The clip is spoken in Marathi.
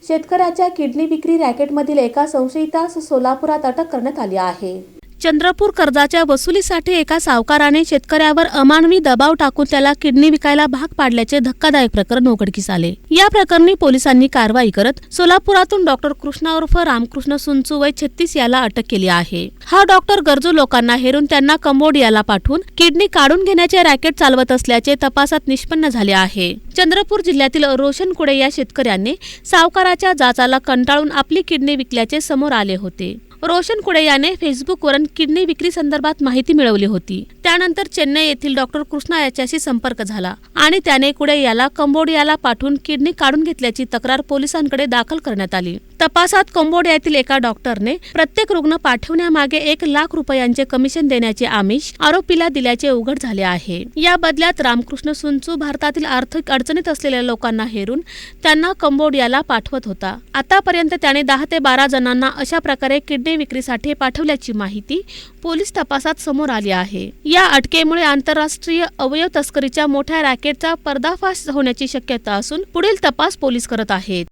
शेतकऱ्याच्या किडनी विक्री रॅकेटमधील एका संशयितास सोलापुरात अटक करण्यात आली आहे। चंद्रपूर कर्जाच्या वसुलीसाठी एका सावकाराने शेतकऱ्यावर अमानवी दबाव टाकून त्याला किडनी विकायला भाग पाडल्याचे धक्कादायक प्रकरण उघडकीस आले। या प्रकरणी पोलिसांनी कारवाई करत सोलापुरातून डॉक्टर कृष्णा उर्फ रामकृष्ण सुंचू वय 36 याला अटक केली आहे। हा डॉक्टर गरजू लोकांना हेरून त्यांना कंबोडियाला पाठवून किडनी काढून घेण्याचे रॅकेट चालवत असल्याचे तपासात निष्पन्न झाले आहे। चंद्रपूर जिल्ह्यातील रोशन कुडे या शेतकऱ्याने सावकाराच्या जाचाला कंटाळून आपली किडनी विकल्याचे समोर आले होते। रोशन कुडे याने फेसबुकवरून किडनी विक्री संदर्भात माहिती मिळवली होती। त्यानंतर चेन्नई येथील डॉक्टर कृष्णा याच्याशी संपर्क झाला आणि त्याने कुडे याला कंबोडियाला पाठवून किडनी काढून घेतल्याची तक्रार पोलिसांकडे दाखल करण्यात आली। तपासात कंबोडियातील एका डॉक्टरने प्रत्येक रुग्ण पाठवण्यामागे 1 लाख रुपयांचे कमिशन देण्याचे आमिष आरोपीला दिल्याचे उघड झाले आहे। या बदल्यात रामकृष्ण सुंचू भारतातील आर्थिक अडचणीत असलेल्या लोकांना हेरून त्यांना कंबोडियाला पाठवत होता। आतापर्यंत त्याने 10 ते 12 जणांना अशा प्रकारे किडनी विक्रीसाठी पाठवल्याची माहिती पोलीस तपासात समोर आली आहे। या अटकेमुळे आंतरराष्ट्रीय अवयव तस्करीच्या मोठ्या रॅकेटचा पर्दाफाश होण्याची शक्यता असून पुढील तपास पोलीस करत आहेत।